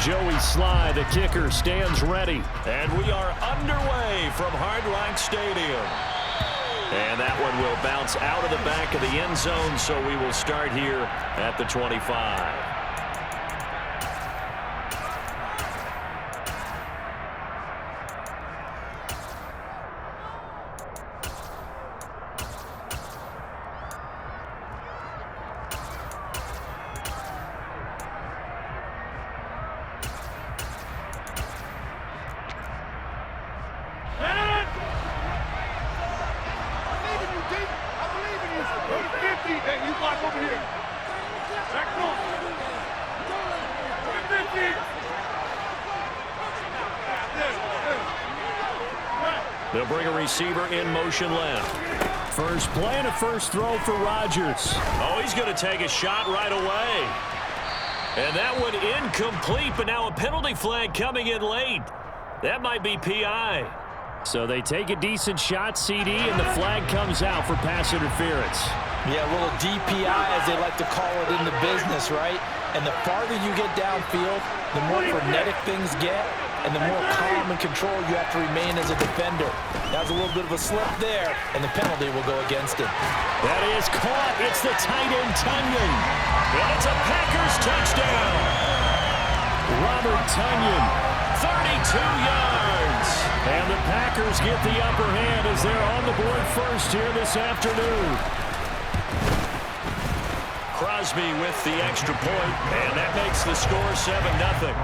Joey Sly, the kicker, stands ready. And we are underway from Hard Rock Stadium. And that one will bounce out of the back of the end zone, so we will start here at the 25. They'll bring a receiver in motion left. First play and a first throw for Rodgers. Oh, he's going to take a shot right away. And that one incomplete, but now a penalty flag coming in late. That might be PI. So they take a decent shot, CD, and the flag comes out for pass interference. Yeah, a little DPI, as they like to call it in the business, right? And the farther you get downfield, the more frenetic things get, and the more calm and control you have to remain as a defender. That was a little bit of a slip there, and the penalty will go against him. That is caught. It's the tight end, Tunyon. And it's a Packers touchdown. Robert Tunyon. 32 yards. And the Packers get the upper hand as they're on the board first here this afternoon. Crosby with the extra point, and that makes the score 7-0.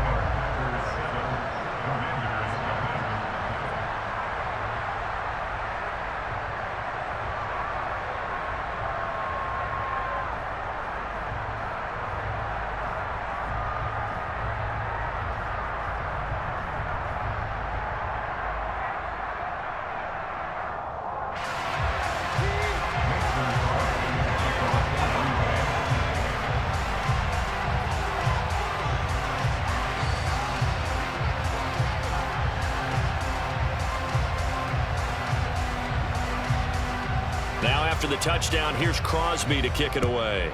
Now after the touchdown, here's Crosby to kick it away.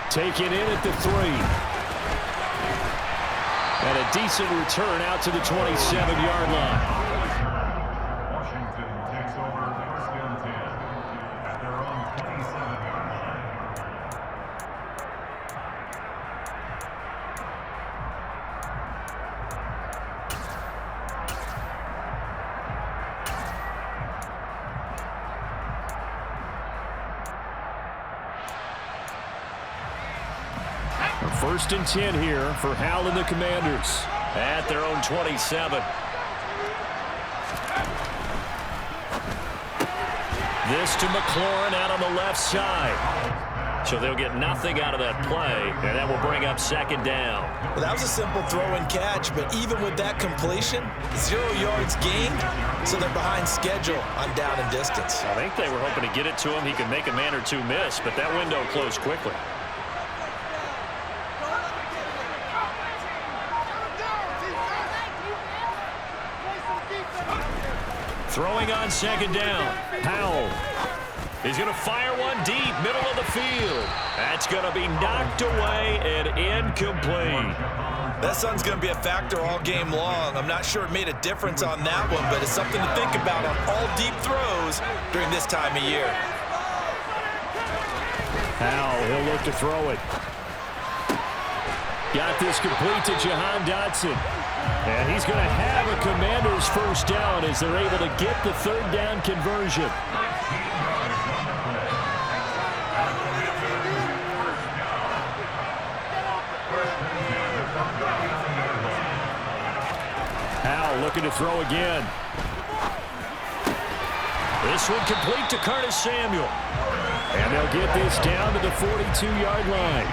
Taken in at the 3. And a decent return out to the 27-yard line. Washington takes over first and 10 at their own 27-yard line. First and 10 here for Hal and the Commanders. At their own 27. This to McLaurin out on the left side. So they'll get nothing out of that play, and that will bring up second down. Well, that was a simple throw and catch, but even with that completion, 0 yards gained, so they're behind schedule on down and distance. I think they were hoping to get it to him. He could make a man or two miss, but that window closed quickly. Throwing on second down. Powell. He's going to fire one deep, middle of the field. That's going to be knocked away and incomplete. That sun's going to be a factor all game long. I'm not sure it made a difference on that one, but it's something to think about on all deep throws during this time of year. Powell, he'll look to throw it. Got this complete to Jahan Dotson. And he's going to have a Commander's first down as they're able to get the third down conversion. Howell looking to throw again. This one complete to Curtis Samuel. And they'll get this down to the 42-yard line.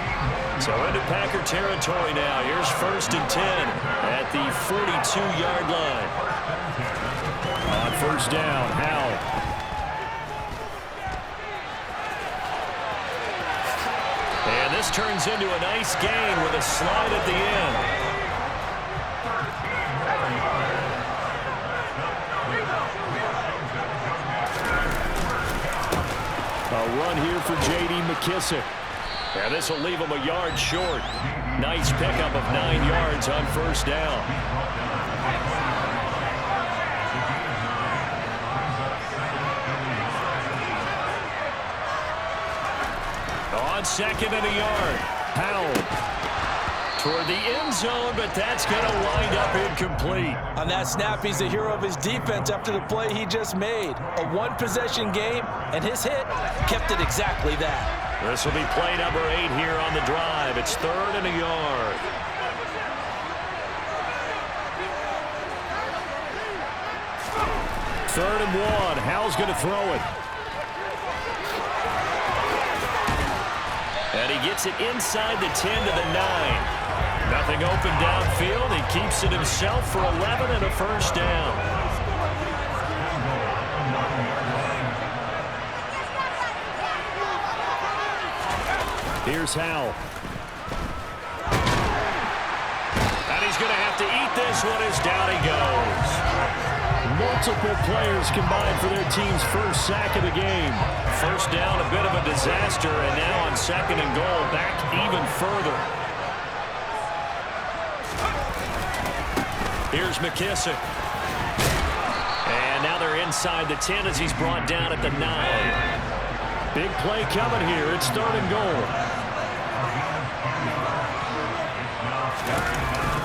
So into Packer territory now. Here's first and 10 at the 42-yard line. On first down, Howell. And this turns into a nice gain with a slide at the end. A run here for J.D. McKissick. And this will leave him a yard short. Nice pickup of 9 yards on first down. On second and a yard, Howell toward the end zone, but that's going to wind up incomplete. On that snap, he's the hero of his defense after the play he just made. A one-possession game, and his hit kept it exactly that. This will be play number 8 here on the drive. It's 3rd and a yard. Third and 1. Howell's going to throw it. And he gets it inside the 10 to the 9. Nothing open downfield. He keeps it himself for 11 and a first down. Here's Howell. And he's going to have to eat this one as down he goes. Multiple players combined for their team's first sack of the game. First down, a bit of a disaster, and now on second and goal, back even further. Here's McKissick. And now they're inside the 10 as he's brought down at the 9. Big play coming here. It's 3rd and goal.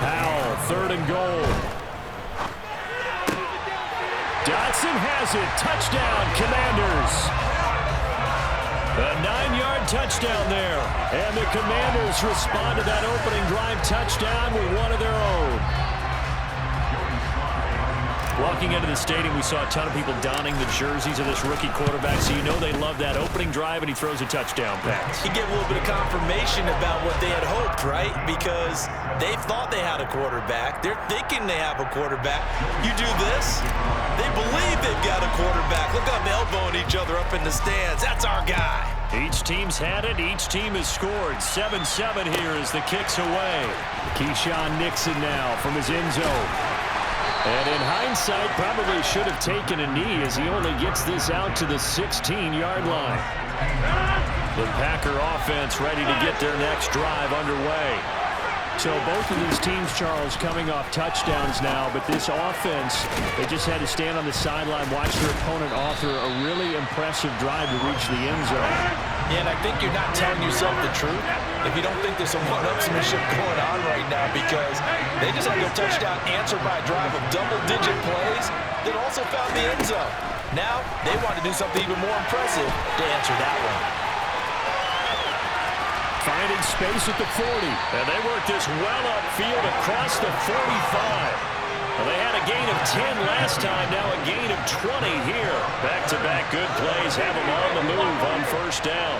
Howell, 3rd and goal. Dotson has it. Touchdown, Commanders. A 9-yard touchdown there. And the Commanders respond to that opening drive touchdown with one of their own. Walking into the stadium, we saw a ton of people donning the jerseys of this rookie quarterback, so you know they love that opening drive, and he throws a touchdown pass. He gave a little bit of confirmation about what they had hoped, right? Because they thought they had a quarterback. They're thinking they have a quarterback. You do this, they believe they've got a quarterback. Look up, elbowing each other up in the stands. That's our guy. Each team's had it. Each team has scored. 7-7 here as the kick's away. Keyshawn Nixon now from his end zone. And in hindsight, probably should have taken a knee as he only gets this out to the 16-yard line. The Packer offense ready to get their next drive underway. So both of these teams, Charles, coming off touchdowns now, but this offense, they just had to stand on the sideline, watch their opponent author a really impressive drive to reach the end zone. Yeah, and I think you're not telling yourself the truth if you don't think there's some one-upsmanship going on right now, because they just had their touchdown answered by a drive of double-digit plays that also found the end zone. Now, they want to do something even more impressive to answer that one. Finding space at the 40. And they work this well upfield across the 45. Well, they had a gain of 10 last time, now a gain of 20 here. Back-to-back good plays have them on the move on first down.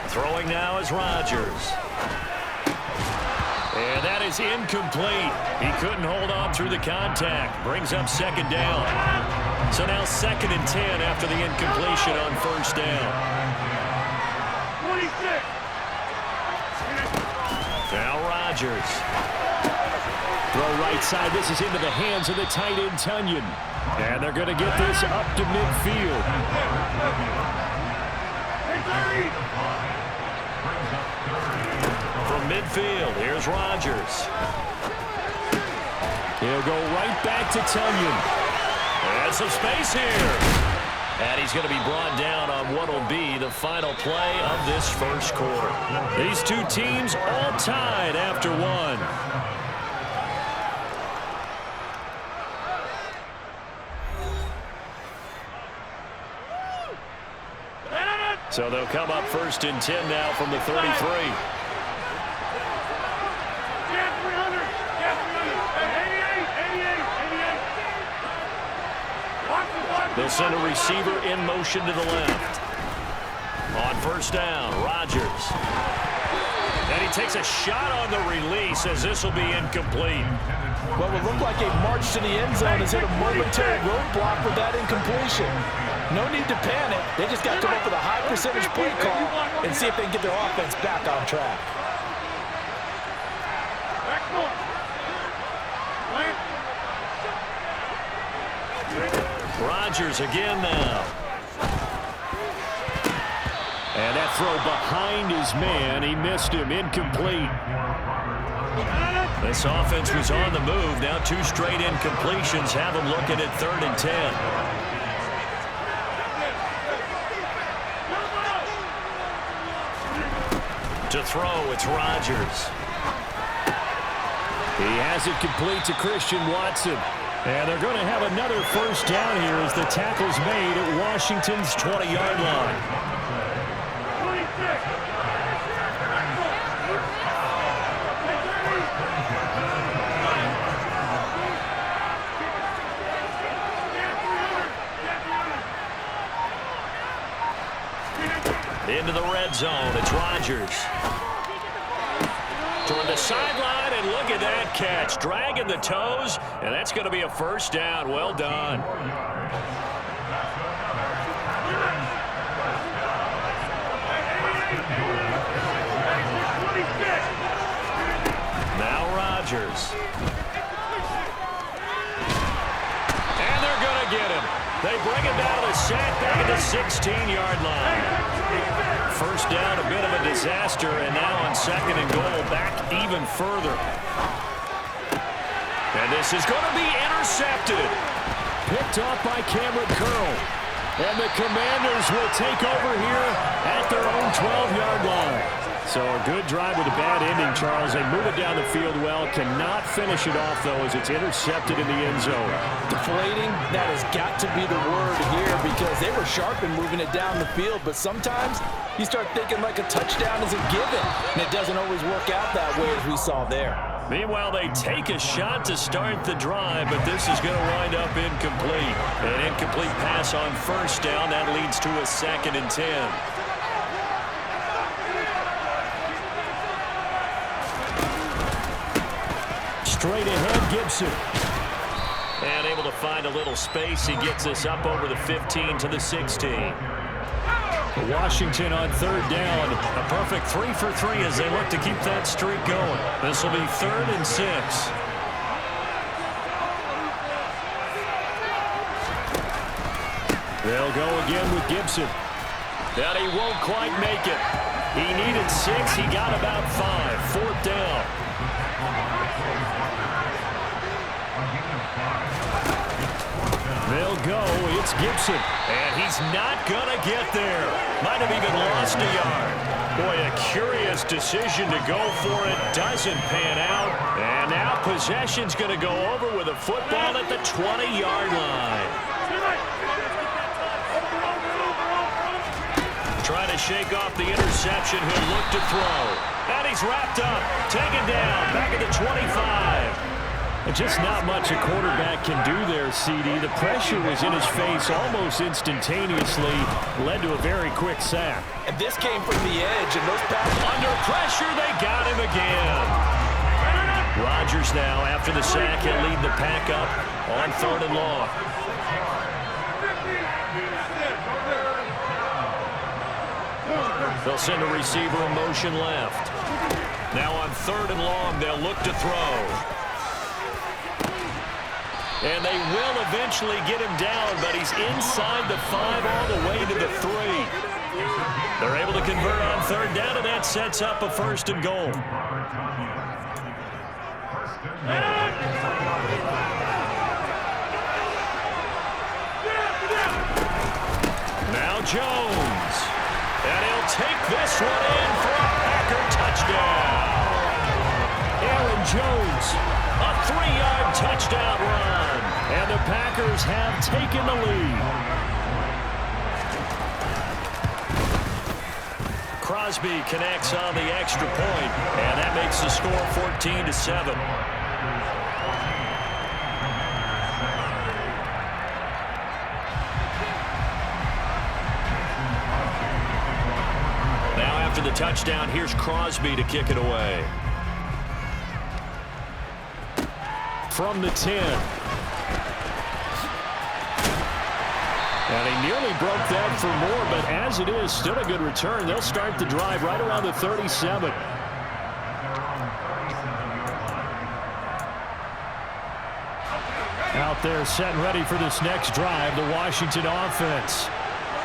Throwing now is Rodgers. And that is incomplete. He couldn't hold on through the contact. Brings up second down. So now 2nd and 10 after the incompletion on first down. 26. Now Rodgers. Throw right side. This is into the hands of the tight end, Tunyon. And they're going to get this up to midfield. From midfield, here's Rodgers. He'll go right back to Tunyon. And some space here. And he's going to be brought down on what will be the final play of this first quarter. These two teams all tied after one. So they'll come up 1st and 10 now from the 33. They'll send a receiver in motion to the left. On first down, Rodgers. And he takes a shot on the release as this will be incomplete. What would look like a march to the end zone has hit a momentary roadblock with that incompletion. No need to panic. They just got to come up with a high percentage play call and see if they can get their offense back on track. Rodgers again now. And that throw behind his man. He missed him. Incomplete. This offense was on the move. Now 2 straight incompletions have them looking at 3rd and 10. To throw, it's Rodgers. He has it complete to Christian Watson. And they're going to have another first down here as the tackle's made at Washington's 20-yard line. Into the red zone, it's Rodgers. Toward the sideline, and look at that catch. Dragging the toes, and that's going to be a first down. Well done. Now Rodgers. And they're going to get him. They bring him down to sack back at the 16-yard line. First down, a bit of a disaster, and now on 2nd and goal, back even further. And this is going to be intercepted. Picked off by Cameron Curl. And the Commanders will take over here at their own 12-yard line. So a good drive with a bad ending, Charles. They move it down the field well. Cannot finish it off, though, as it's intercepted in the end zone. Deflating, that has got to be the word here because they were sharp in moving it down the field. But sometimes you start thinking like a touchdown is a given, and it doesn't always work out that way as we saw there. Meanwhile, they take a shot to start the drive, but this is going to wind up incomplete. An incomplete pass on first down. That leads to a 2nd and 10. Straight ahead, Gibson. And able to find a little space. He gets us up over the 15 to the 16. Washington on 3rd down. A perfect 3 for 3 as they look to keep that streak going. This will be 3rd and 6. They'll go again with Gibson. That he won't quite make it. He needed 6. He got about 5. 4th down. They'll go. It's Gibson. And he's not going to get there. Might have even lost a yard. Boy, a curious decision to go for it. Doesn't pan out. And now possession's going to go over with a football at the 20-yard line. Trying to shake off the interception. He'll look to throw. And he's wrapped up. Taken down. Back at the 25. And just not much a quarterback can do there, CD. The pressure was in his face almost instantaneously. Led to a very quick sack. And this came from the edge, and those passes. Under pressure, they got him again. Rodgers now, after the sack, he'll lead the pack up on 3rd and long. They'll send a receiver in motion left. Now on 3rd and long, they'll look to throw. And they will eventually get him down, but he's inside the 5 all the way to the 3. They're able to convert on 3rd down, and that sets up a 1st and goal. Now Jones. And he'll take this one in for a Packer touchdown. Aaron Jones. A 3-yard touchdown run. And the Packers have taken the lead. Crosby connects on the extra point, and that makes the score 14-7. Now after the touchdown, here's Crosby to kick it away. From the 10. And he nearly broke that for more, but as it is, still a good return. They'll start the drive right around the 37. Out there set and ready for this next drive, the Washington offense.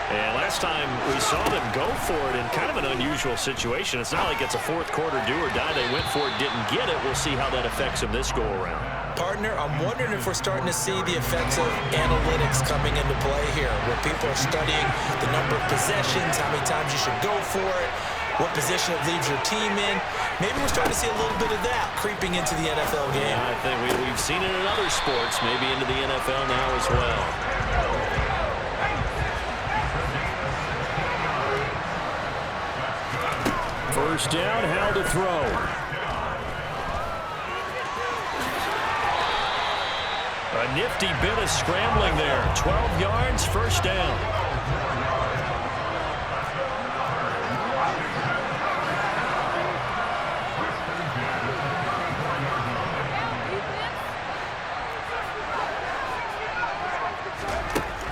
And last time we saw them go for it in kind of an unusual situation. It's not like it's a fourth quarter do or die. They went for it, didn't get it. We'll see how that affects them this go-around. Partner, I'm wondering if we're starting to see the effects of analytics coming into play here, where people are studying the number of possessions, how many times you should go for it, what position it leaves your team in. Maybe we're starting to see a little bit of that creeping into the NFL game. Yeah, I think we've seen it in other sports, maybe into the NFL now as well. First down, how to throw. A nifty bit of scrambling there. 12 yards, first down.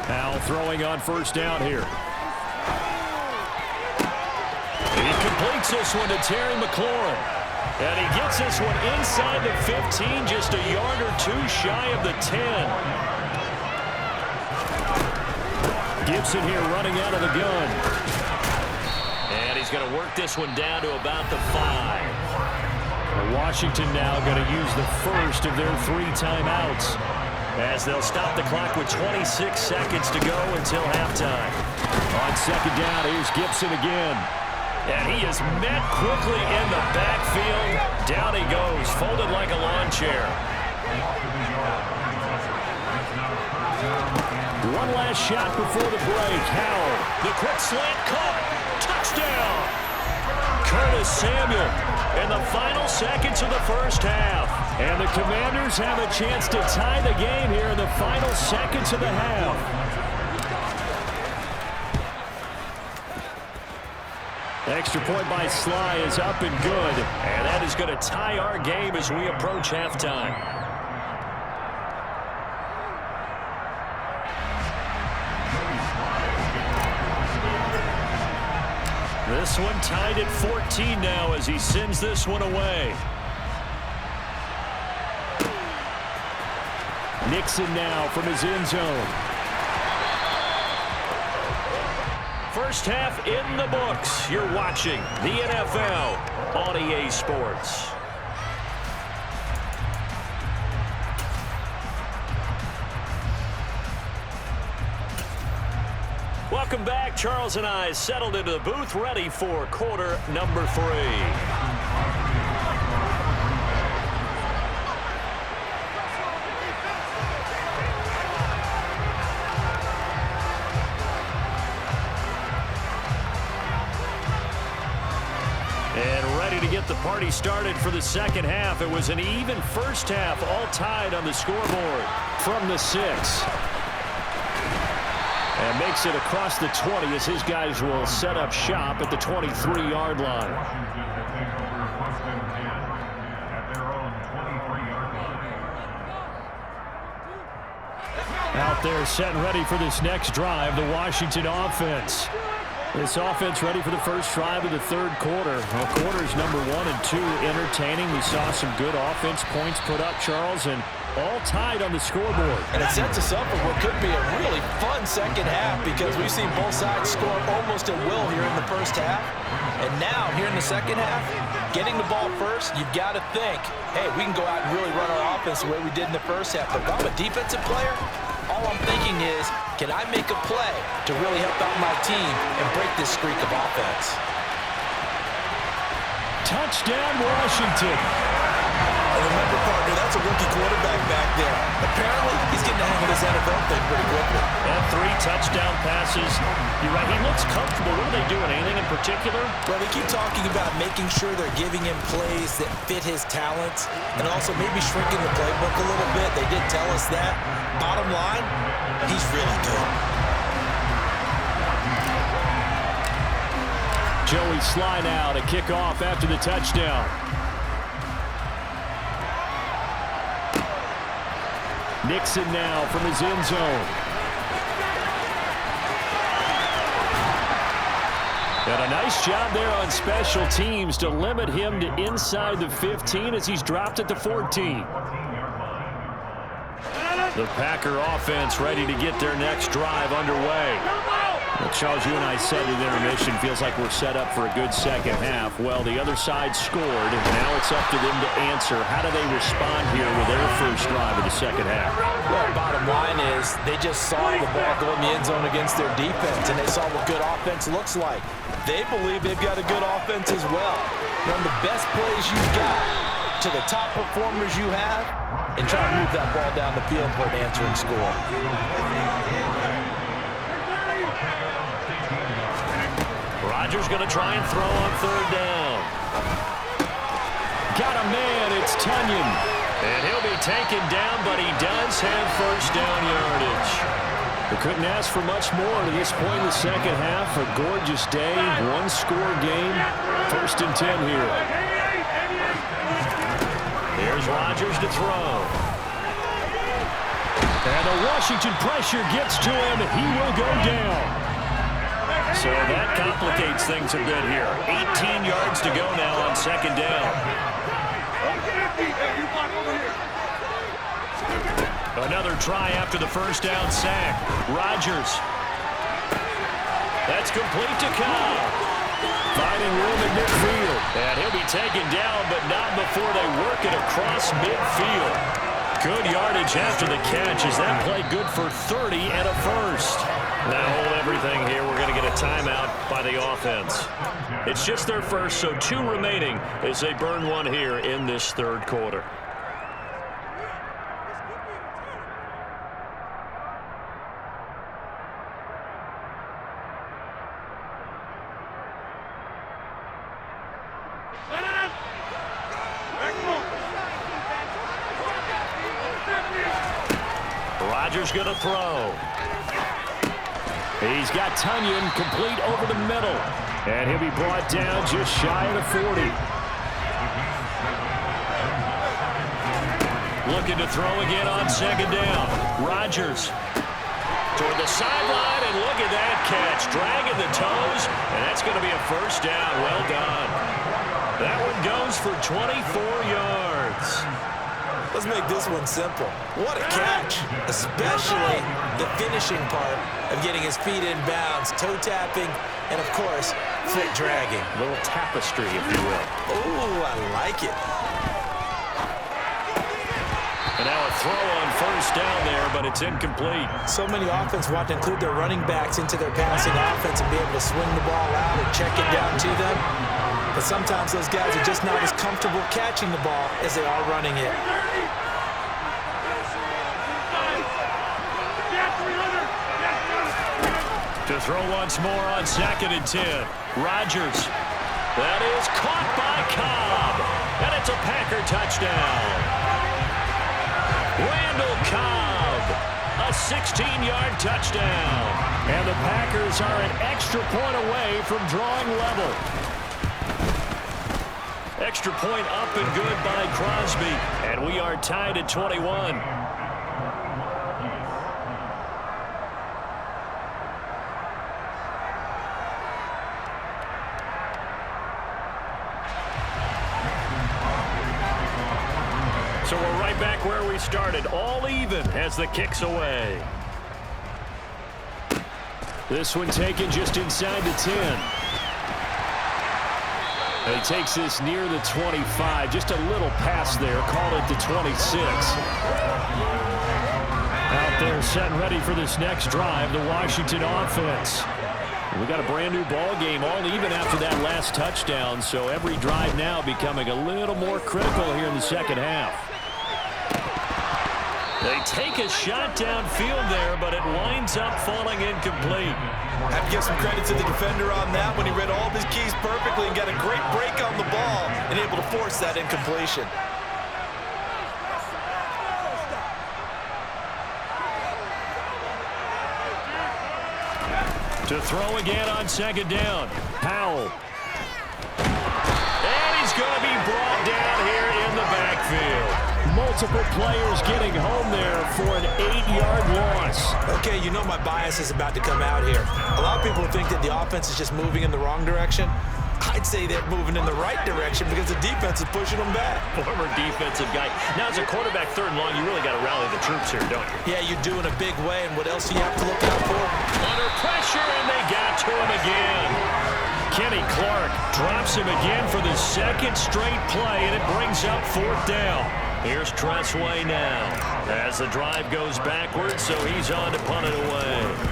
Now throwing on first down here. He completes this one to Terry McLaurin. And he gets this one inside the 15, just a yard or two shy of the 10. Gibson here running out of the gun. And he's going to work this one down to about the 5. Washington now going to use the first of their 3 timeouts, as they'll stop the clock with 26 seconds to go until halftime. On second down, here's Gibson again. And he is met quickly in the backfield. Down he goes, folded like a lawn chair. One last shot before the break. Howell. The quick slant caught. Touchdown. Curtis Samuel in the final seconds of the first half. And the Commanders have a chance to tie the game here in the final seconds of the half. Extra point by Sly is up and good. And that is going to tie our game as we approach halftime. This one tied at 14 now as he sends this one away. Nixon now from his end zone. First half in the books. You're watching the NFL on EA Sports. Welcome back. Charles and I settled into the booth, ready for quarter number 3. Get the party started for the second half. It was an even first half, all tied on the scoreboard. From the 6. And makes it across the 20 as his guys will set up shop at the 23-yard line. Washington will take over first and 10 at their own 23-yard line. Out there set and ready for this next drive, the Washington offense. This offense ready for the first drive of the third quarter. Well, quarters number 1 and 2 entertaining. We saw some good offense points put up, Charles, and all tied on the scoreboard. And it sets us up for what could be a really fun second half because we've seen both sides score almost at will here in the first half. And now, here in the second half, getting the ball first, you've got to think, hey, we can go out and really run our offense the way we did in the first half. But if I'm a defensive player, all I'm thinking is, can I make a play to really help out my team and break this streak of offense? Touchdown, Washington. And remember, partner, that's a rookie quarterback back there. Apparently, he's getting the hang of this NFL thing pretty quickly. And 3 touchdown passes. You're right, he looks comfortable. What are they doing? Anything in particular? Well, they keep talking about making sure they're giving him plays that fit his talents and also maybe shrinking the playbook a little bit. They did tell us that. Bottom line, he's really good. Joey Sly now to kick off after the touchdown. Nixon now from his end zone. And a nice job there on special teams to limit him to inside the 15 as he's dropped at the 14. The Packer offense ready to get their next drive underway. Well, Charles, you and I said at intermission, feels like we're set up for a good second half. Well, the other side scored. Now it's up to them to answer. How do they respond here with their first drive of the second half? Well, bottom line is they just saw the ball go in the end zone against their defense, and they saw what good offense looks like. They believe they've got a good offense as well. Run the best plays you've got to the top performers you have, and try to move that ball down the field for an answering score. Rodgers going to try and throw on third down. Got a man, it's Tunyon. And he'll be taken down, but he does have first down yardage. We couldn't ask for much more to this point in the second half. A gorgeous day, one-score game. 1st and 10 here. Here's Rodgers to throw. And the Washington pressure gets to him. He will go down. So that complicates things a bit here. 18 yards to go now on second down. Another try after the first down sack. Rodgers. That's complete to Cobb. Finding room in midfield. And he'll be taken down, but not before they work it across midfield. Good yardage after the catch. Is that play good for 30 and a first? Now hold everything here. We're going to get a timeout by the offense. It's just their first, so 2 remaining as they burn one here in this third quarter. Rodgers going to throw. He's got Tunyon complete over the middle. And he'll be brought down just shy of the 40. Looking to throw again on second down. Rodgers toward the sideline, and look at that catch. Dragging the toes, and that's going to be a first down. Well done. That one goes for 24 yards. Let's make this one simple. What a catch, especially the finishing part of getting his feet in bounds, toe tapping, and of course, foot dragging. A little tapestry, if you will. Ooh, I like it. And now a throw on first down there, but it's incomplete. So many offenses want to include their running backs into their passing offense and be able to swing the ball out or check it down to them. But sometimes those guys are just not as comfortable catching the ball as they are running it. To throw once more on 2nd and 10. Rodgers. That is caught by Cobb. And it's a Packer touchdown. Randall Cobb. A 16-yard touchdown. And the Packers are an extra point away from drawing level. Extra point up and good by Crosby. And we are tied at 21. So we're right back where we started, all even as the kick's away. This one taken just inside the 10. And he takes this near the 25, just a little past there, called it the 26. Out there set and ready for this next drive, the Washington offense. We got a brand new ball game, all even after that last touchdown, so every drive now becoming a little more critical here in the second half. They take a shot downfield there, but it winds up falling incomplete. I have to give some credit to the defender on that when he read all of his keys perfectly and got a great break on the ball and able to force that incompletion. To throw again on second down. Powell. And he's going to be brought down here in the backfield. Multiple players getting home there for an 8-yard loss. Okay, you know my bias is about to come out here. A lot of people think that the offense is just moving in the wrong direction. I'd say they're moving in the right direction because the defense is pushing them back. Former defensive guy. Now, as a quarterback, 3rd and long, you really got to rally the troops here, don't you? Yeah, you do in a big way, and what else do you have to look out for? Under pressure, and they got to him again. Kenny Clark drops him again for the 2nd straight play, and it brings up 4th down. Here's Tressway now as the drive goes backwards, so he's on to punt it away.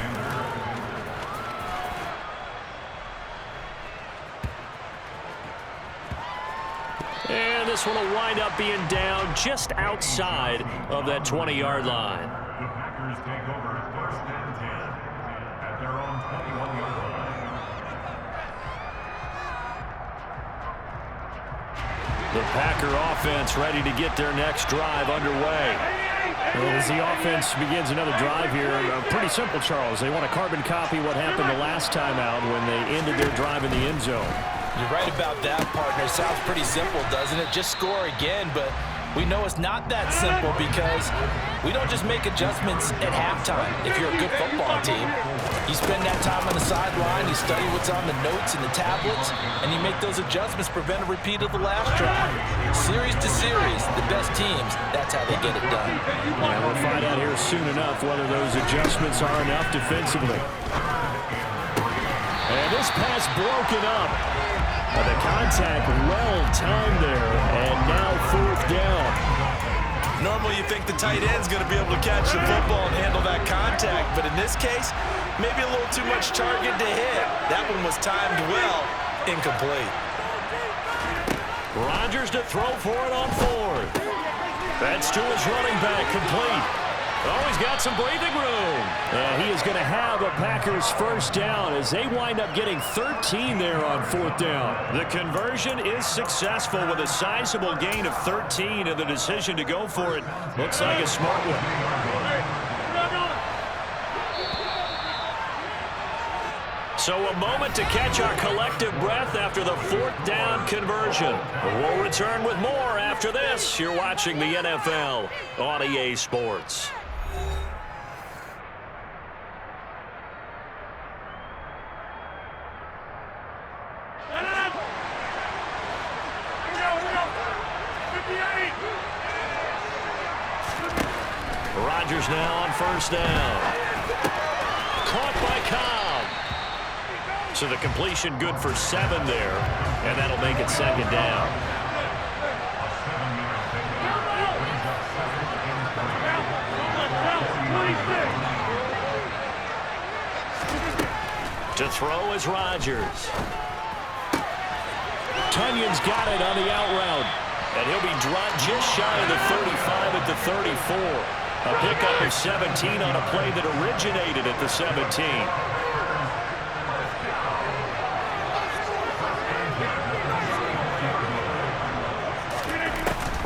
And this one will wind up being down just outside of that 20-yard line. The Packers take over 1st and 10 at their own 21-yard line. The Packer offense ready to get their next drive underway. As the offense begins another drive here, pretty simple, Charles. They want to carbon copy what happened the last time out when they ended their drive in the end zone. You're right about that, partner. Sounds pretty simple, doesn't it? Just score again, but we know it's not that simple because we don't just make adjustments at halftime. If you're a good football team, you spend that time on the sideline, you study what's on the notes and the tablets, and you make those adjustments, prevent a repeat of the last drive. Series to series, the best teams, that's how they get it done. Yeah, we'll find out here soon enough whether those adjustments are enough defensively. And this pass broken up. The contact well-timed there, and now 4th down. Normally you think the tight end's going to be able to catch the football and handle that contact, but in this case, maybe a little too much target to hit. That one was timed well, incomplete. Rodgers to throw for it on 4th. That's to his running back, complete. Oh, he's got some breathing room. And he is going to have a Packers 1st down as they wind up getting 13 there on 4th down. The conversion is successful with a sizable gain of 13, and the decision to go for it looks like a smart one. So a moment to catch our collective breath after the 4th down conversion. We'll return with more after this. You're watching the NFL on EA Sports. Rodgers now on 1st down. Caught by Cobb. So the completion good for 7 there, and that'll make it 2nd down. To throw is Rodgers. Tunyon's got it on the out route. And he'll be dropped just shy of the 35 at the 34. A pickup of 17 on a play that originated at the 17.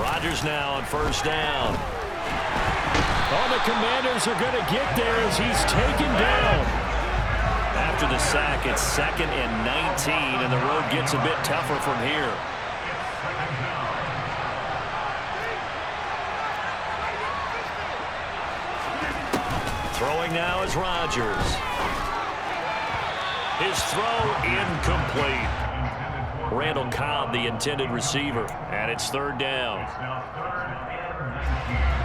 Rodgers now on 1st down. Oh, the Commanders are going to get there as he's taken down. After the sack, it's 2nd and 19, and the road gets a bit tougher from here. Throwing now is Rodgers. His throw incomplete. Randall Cobb, the intended receiver, and it's 3rd down. Now 3rd and 19.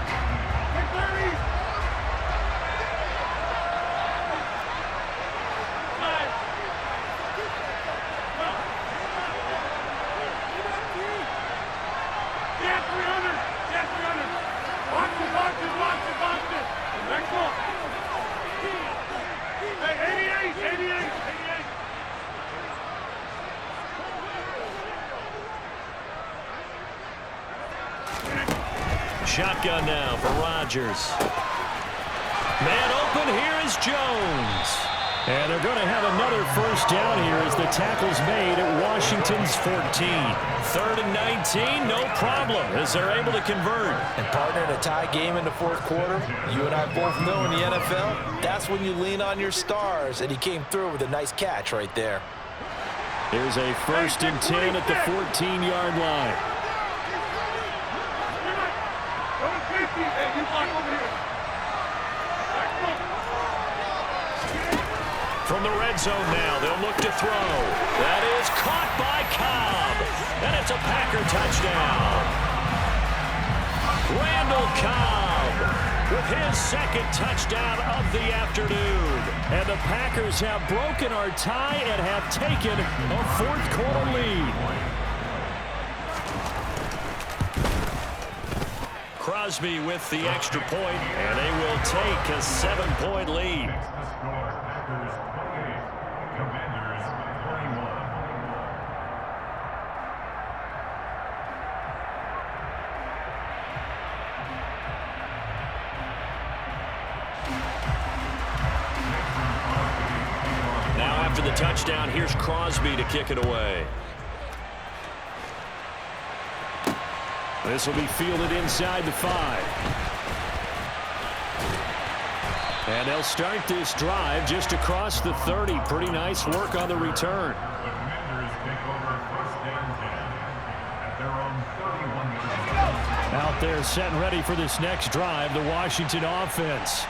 Shotgun now for Rodgers. Man open, here is Jones. And they're going to have another 1st down here as the tackle's made at Washington's 14. 3rd and 19, no problem, as they're able to convert. And partner, in a tie game in the 4th quarter, you and I both know in the NFL, that's when you lean on your stars, and he came through with a nice catch right there. Here's a 1st and 10 at the 14-yard line. From the red zone now, they'll look to throw. That is caught by Cobb. And it's a Packer touchdown. Randall Cobb with his second touchdown of the afternoon. And the Packers have broken our tie and have taken a fourth-quarter lead. Crosby with the extra point, and they will take a 7-point lead. Packers 28, Commanders 21. Now after the touchdown, here's Crosby to kick it away. This will be fielded inside the 5. And they'll start this drive just across the 30. Pretty nice work on the return. The Commanders take over first and 10 at their own 31-yard line. Out there set and ready for this next drive, the Washington offense.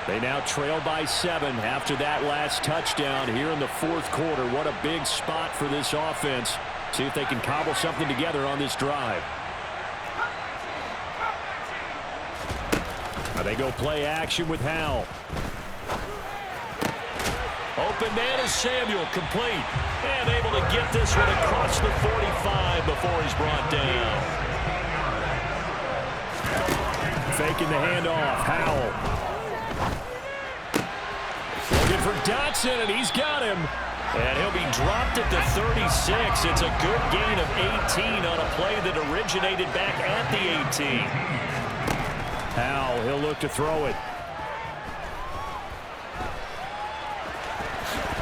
They now trail by 7 after that last touchdown here in the fourth quarter. What a big spot for this offense. See if they can cobble something together on this drive. Now they go play action with Howell. Open man is Samuel, complete. And able to get this one across the 45 before he's brought down. Faking the handoff, Howell. Looking for Dotson, and he's got him. And he'll be dropped at the 36. It's a good gain of 18 on a play that originated back at the 18. Howell, he'll look to throw it.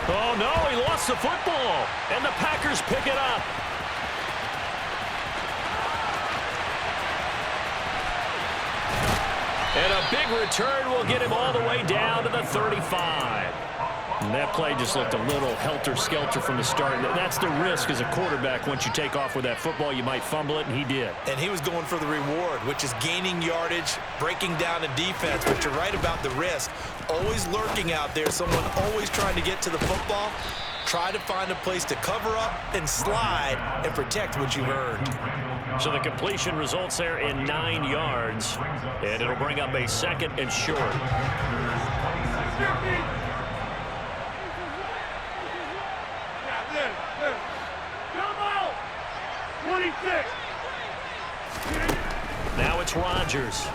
Oh, no, he lost the football. And the Packers pick it up. And a big return will get him all the way down to the 35. And that play just looked a little helter-skelter from the start. That's the risk as a quarterback. Once you take off with that football, you might fumble it, and he did. And he was going for the reward, which is gaining yardage, breaking down a defense. But you're right about the risk. Always lurking out there, someone always trying to get to the football. Try to find a place to cover up and slide and protect what you've earned. So the completion results there in 9 yards. And it'll bring up a second and short. Now it's Rodgers.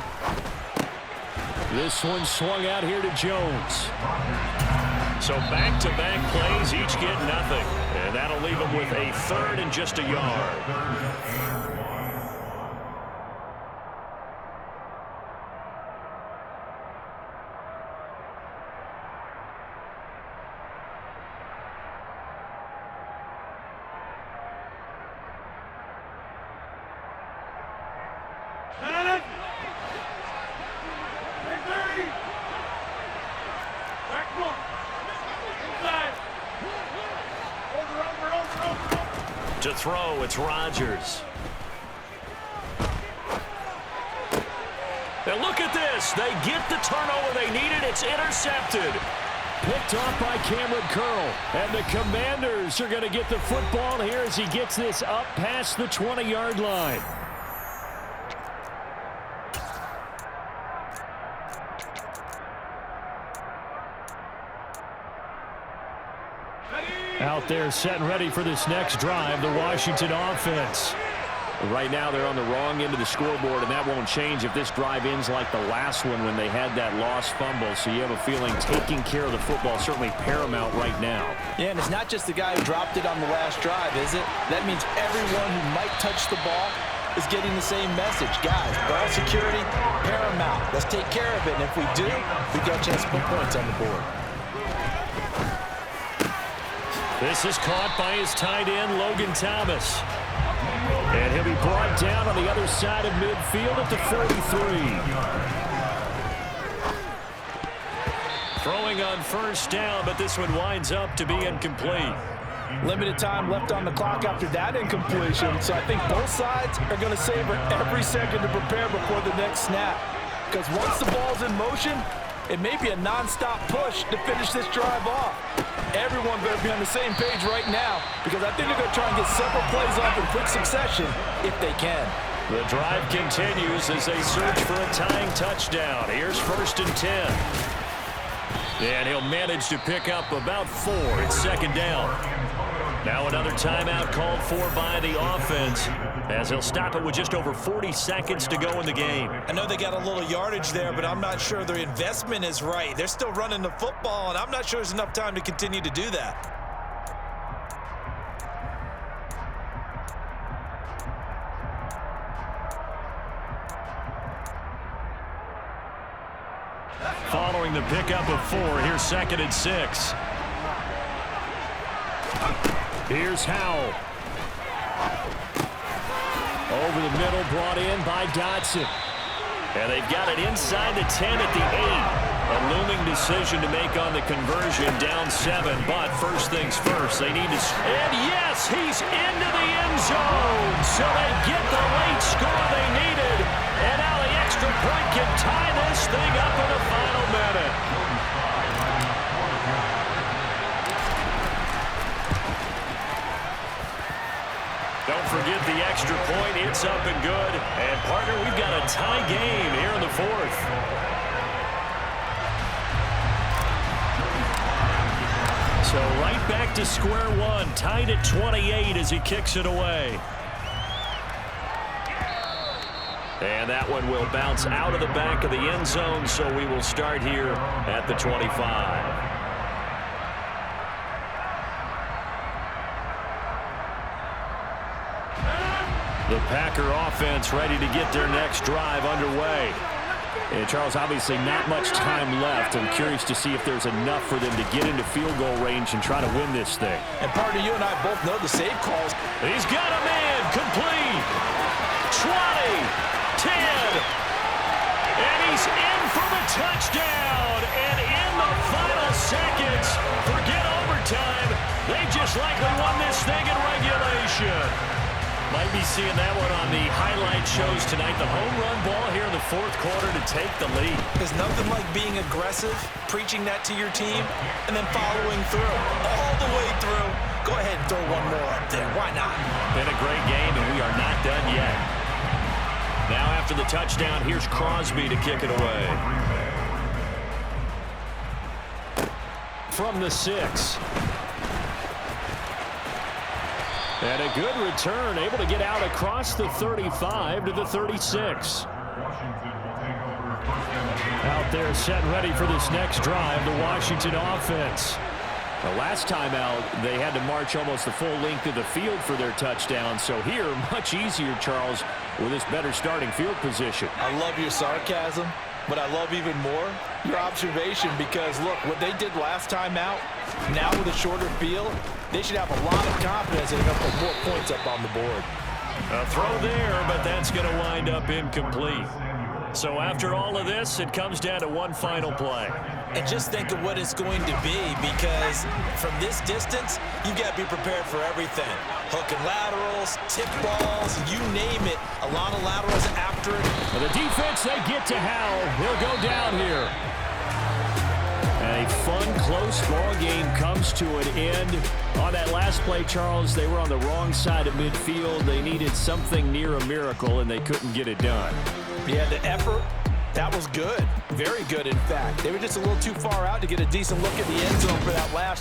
This one swung out here to Jones. So back-to-back plays, each get nothing. And that'll leave them with a third and just a yard. To throw, it's Rodgers. And look at this. They get the turnover they needed. It's intercepted. Picked off by Cameron Curl. And the Commanders are going to get the football here as he gets this up past the 20-yard line. Out there set and ready for this next drive, the Washington offense. Right now they're on the wrong end of the scoreboard, and that won't change if this drive ends like the last one when they had that lost fumble. So you have a feeling taking care of the football is certainly paramount right now. Yeah, and it's not just the guy who dropped it on the last drive, is it? That means everyone who might touch the ball is getting the same message. Guys, ball security, paramount. Let's take care of it, and if we do, we got a chance to put points on the board. This is caught by his tight end, Logan Thomas. And he'll be brought down on the other side of midfield at the 43. Throwing on first down, but this one winds up to be incomplete. Limited time left on the clock after that incompletion, so I think both sides are going to savor every second to prepare before the next snap. Because once the ball's in motion, it may be a non-stop push to finish this drive off. everyone better be on the same page right now because I think they're going to try and get several plays off in quick succession if they can. The drive continues as they search for a tying touchdown. Here's 1st and 10. And he'll manage to pick up about 4. It's 2nd down. Now another timeout called for by the offense as he'll stop it with just over 40 seconds to go in the game. I know they got a little yardage there, but I'm not sure their investment is right. They're still running the football, and I'm not sure there's enough time to continue to do that. Following the pickup of 4, here's 2nd and 6. Here's Howell. Over the middle, brought in by Dotson. And they've got it inside the 10 at the 8. A looming decision to make on the conversion, down 7. But first things first, they need to... And yes, he's into the end zone. So they get the late score they needed. And now the extra point can tie this thing up in the final minute. Don't forget the extra point. It's up and good. And, partner, we've got a tie game here in the 4th. So right back to square one. Tied at 28 as he kicks it away. And that one will bounce out of the back of the end zone, so we will start here at the 25. The Packer offense ready to get their next drive underway. And Charles, obviously not much time left. I'm curious to see if there's enough for them to get into field goal range and try to win this thing. And partner, you and I both know the save calls. He's got a man complete. 20, 10, and he's in for the touchdown. And in the final seconds, forget overtime. They just likely won this thing in regulation. Might be seeing that one on the highlight shows tonight. The home run ball here in the 4th quarter to take the lead. There's nothing like being aggressive, preaching that to your team, and then following through, all the way through. Go ahead and throw one more up there. Why not? Been a great game, and we are not done yet. Now after the touchdown, here's Crosby to kick it away. From the 6. And a good return, able to get out across the 35 to the 36. Out there set and ready for this next drive, the Washington offense. The last time out, they had to march almost the full length of the field for their touchdown. So here, much easier, Charles, with this better starting field position. I love your sarcasm, but I love even more your observation because, look, what they did last time out, now with a shorter field, they should have a lot of confidence that they're going to put more points up on the board. A throw there, but that's going to wind up incomplete. So after all of this, it comes down to one final play. And just think of what it's going to be because from this distance, you've got to be prepared for everything. Hook and laterals, tip balls, you name it. A lot of laterals after it. And the defense, they get to Howell. He'll go down here. And a fun, close ball game comes to an end. On that last play, Charles, they were on the wrong side of midfield. They needed something near a miracle, and they couldn't get it done. Yeah, the effort, that was good. Very good, in fact. They were just a little too far out to get a decent look at the end zone for that last